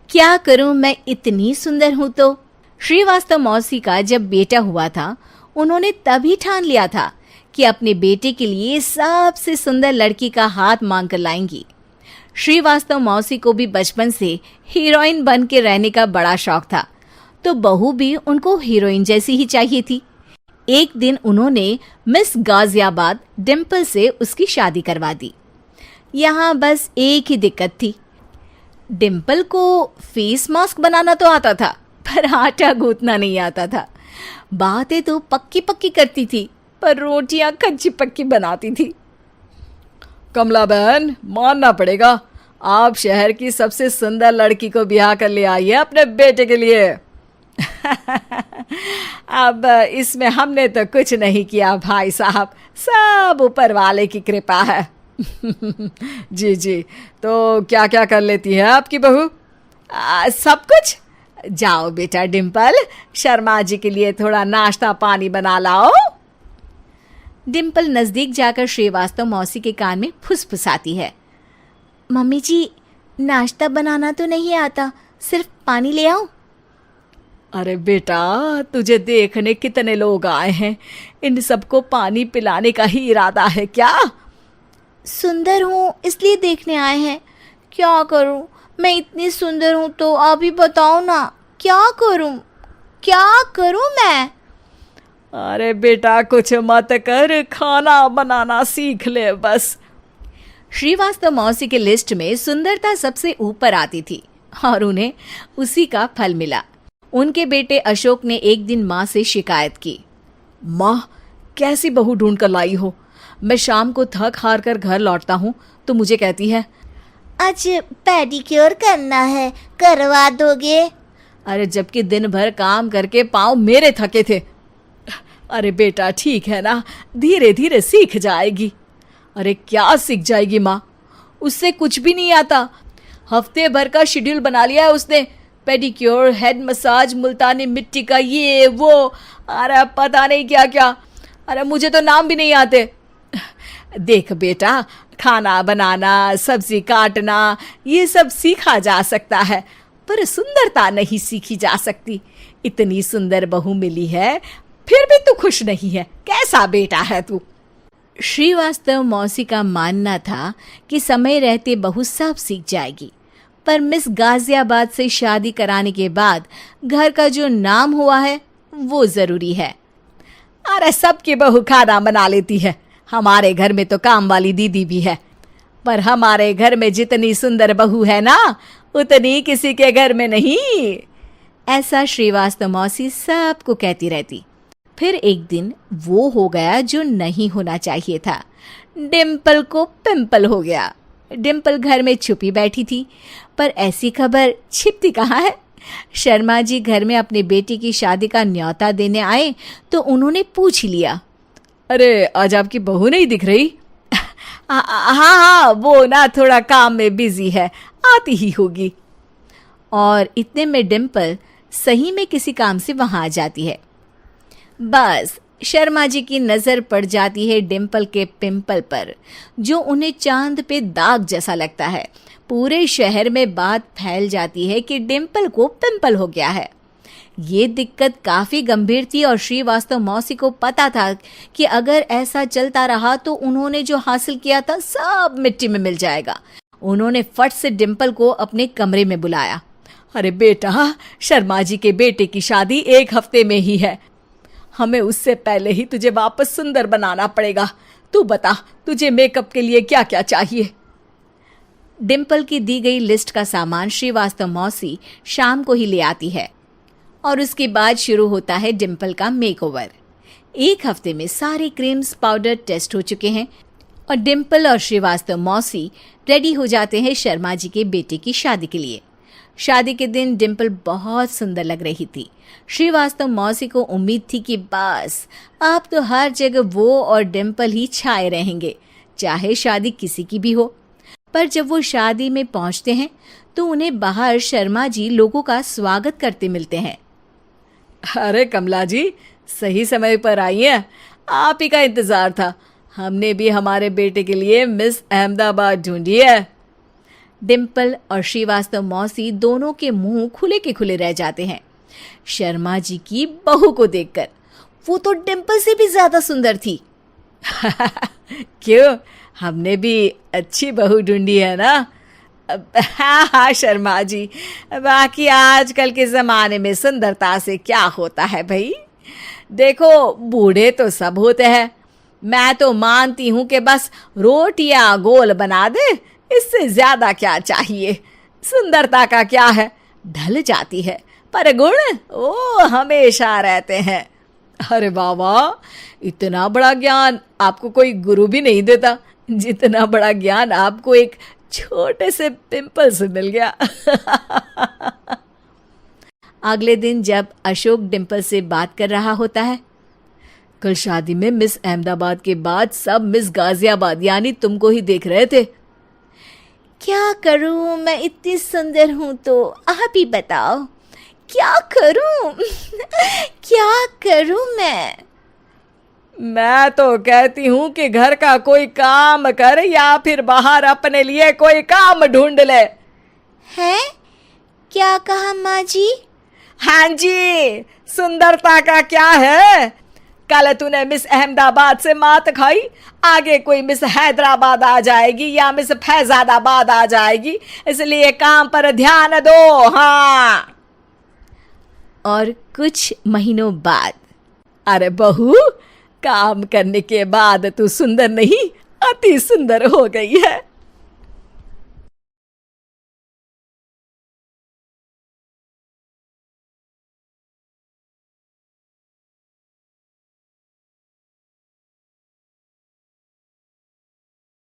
क्या करूं, मैं इतनी सुंदर हूं तो। श्रीवास्तव मौसी का जब बेटा हुआ था, उन्होंने तभी ठान लिया था कि अपने बेटे के लिए सबसे सुंदर लड़की का हाथ मांग कर लाएंगी। श्रीवास्तव मौसी को भी बचपन से हीरोइन बन के रहने का बड़ा शौक था, तो बहू भी उनको हीरोइन जैसी ही चाहिए थी। एक दिन उन्होंने मिस गाजियाबाद डिम्पल से उसकी शादी करवा दी। यहाँ बस एक ही दिक्कत थी, डिम्पल को फेस मास्क बनाना तो आता था, पर आटा गूंथना नहीं आता था। बातें तो पक्की पक्की करती थी, पर रोटियां कच्ची पक्की बनाती थी। कमला बहन, मानना पड़ेगा, आप शहर की सबसे सुंदर लड़की को ब्याह कर ले आई है अपने बेटे के लिए। अब इसमें हमने तो कुछ नहीं किया भाई साहब, सब ऊपर वाले की कृपा है। जी जी, तो क्या क्या कर लेती है आपकी बहू? सब कुछ। जाओ बेटा डिम्पल, शर्मा जी के लिए थोड़ा नाश्ता पानी बना लाओ। डिम्पल नजदीक जाकर श्रीवास्तव मौसी के कान में फुसफुसाती है। मम्मी जी, नाश्ता बनाना तो नहीं आता, सिर्फ पानी ले आओ। अरे बेटा, तुझे देखने कितने लोग आए हैं, इन सबको पानी पिलाने का ही इरादा है क्या? सुंदर हूँ इसलिए देखने आए हैं। क्या करूँ, मैं इतनी सुंदर हूँ तो आप ही बताओ ना, क्या करूँ मैं? अरे बेटा, कुछ मत कर, खाना बनाना सीख ले बस। श्रीवास्तव मौसी के लिस्ट में सुंदरता सबसे ऊपर आती थी और उन्हें उसी का फल मिला। उनके बेटे अशोक ने एक दिन माँ से शिकायत की। माँ, कैसी बहू ढूंढ कर लाई हो? मैं शाम को थक हार कर घर लौटता हूँ तो मुझे कहती है, आज पेडिक्योर करना है, करवा दोगे? अरे जबकि दिन भर काम करके पाँव मेरे थके थे। अरे बेटा, ठीक है ना, धीरे धीरे सीख जाएगी। अरे क्या सीख जाएगी माँ, उससे कुछ भी नहीं आता। हफ्ते भर का शेड्यूल बना लिया है उसने, पेडिक्योर, हेड मसाज, मुल्तानी मिट्टी का ये वो, अरे पता नहीं क्या क्या। अरे मुझे तो नाम भी नहीं आते। देख बेटा, खाना बनाना, सब्जी काटना, ये सब सीखा जा सकता है, पर सुंदरता नहीं सीखी जा सकती। इतनी सुंदर बहू मिली है, फिर भी तू खुश नहीं है, कैसा बेटा है तू? श्रीवास्तव मौसी का मानना था कि समय रहते बहू सब सीख जाएगी, पर मिस गाजियाबाद से शादी कराने के बाद घर का जो नाम हुआ है वो जरूरी है। अरे सबकी बहू खाना बना लेती है, हमारे घर में तो काम वाली दीदी भी है, पर हमारे घर में जितनी सुंदर बहू है ना, उतनी किसी के घर में नहीं। ऐसा श्रीवास्तव मौसी सबको कहती रहती। फिर एक दिन वो हो गया जो नहीं होना चाहिए था, डिम्पल को पिंपल हो गया। डिम्पल घर में छुपी बैठी थी, पर ऐसी खबर छिपती कहाँ है। शर्मा जी घर में अपने बेटी की शादी का न्योता देने आए तो उन्होंने पूछ लिया, अरे आज आपकी बहू नहीं दिख रही? हाँ, वो ना थोड़ा काम में बिजी है, आती ही होगी। और इतने में डिम्पल सही में किसी काम से वहां आ जाती है। बस शर्मा जी की नजर पड़ जाती है डिम्पल के पिंपल पर, जो उन्हें चांद पे दाग जैसा लगता है। पूरे शहर में बात फैल जाती है कि डिम्पल को पिंपल हो गया है। ये दिक्कत काफी गंभीर थी और श्रीवास्तव मौसी को पता था कि अगर ऐसा चलता रहा तो उन्होंने जो हासिल किया था सब मिट्टी में मिल जाएगा। उन्होंने फट से डिम्पल को अपने कमरे में बुलाया। अरे बेटा, शर्मा जी के बेटे की शादी 1 हफ्ते में ही है, हमें उससे पहले ही तुझे वापस सुंदर बनाना पड़ेगा। तू बता, तुझे मेकअप के लिए क्या क्या चाहिए? डिम्पल की दी गई लिस्ट का सामान श्रीवास्तव मौसी शाम को ही ले आती है और उसके बाद शुरू होता है डिम्पल का मेकओवर। 1 हफ्ते में सारे क्रीम्स पाउडर टेस्ट हो चुके हैं और डिम्पल और श्रीवास्तव मौसी रेडी हो जाते हैं शर्मा जी के बेटे की शादी के लिए। शादी के दिन डिम्पल बहुत सुंदर लग रही थी। श्रीवास्तव मौसी को उम्मीद थी कि बस अब तो हर जगह वो और डिम्पल ही छाए रहेंगे, चाहे शादी किसी की भी हो। पर जब वो शादी में पहुंचते हैं तो उन्हें बाहर शर्मा जी लोगों का स्वागत करते मिलते हैं। अरे कमला जी, सही समय पर आई हैं, आप ही का इंतजार था। हमने भी हमारे बेटे के लिए मिस अहमदाबाद ढूंढी है। डिम्पल और श्रीवास्तव मौसी दोनों के मुंह खुले के खुले रह जाते हैं शर्मा जी की बहू को देखकर। वो तो डिम्पल से भी ज्यादा सुंदर थी। क्यों, हमने भी अच्छी बहू ढूंढी है ना? हाँ हाँ शर्मा जी, बाकी आजकल के ज़माने में सुंदरता से क्या होता है भाई। देखो, बूढ़े तो सब होते हैं। मैं तो मानती हूँ कि बस रोटियां गोल बना दे, इससे ज्यादा क्या चाहिए। सुंदरता का क्या है, ढल जाती है, पर गुण वो हमेशा रहते हैं। अरे बाबा, इतना बड़ा ज्ञान आपको कोई गुरु भी नहीं देता जितना बड़ा ज्ञान आपको एक छोटे से पिंपल से मिल गया। अगले दिन जब अशोक डिम्पल से बात कर रहा होता है, कल शादी में मिस अहमदाबाद के बाद सब मिस गाजियाबाद यानी तुमको ही देख रहे थे। क्या करूं, मैं इतनी सुंदर हूं तो आप ही बताओ क्या करूं। क्या करूं मैं तो कहती हूं कि घर का कोई काम कर या फिर बाहर अपने लिए कोई काम ढूंढ ले। है? क्या कहा माँ जी? हाँ जी, सुंदरता का क्या है। कल तूने मिस अहमदाबाद से मात खाई, आगे कोई मिस हैदराबाद आ जाएगी या मिस फैजादाबाद आ जाएगी, इसलिए काम पर ध्यान दो। हाँ। और कुछ महीनों बाद, अरे बहू, काम करने के बाद तू सुंदर नहीं, अति सुंदर हो गई है।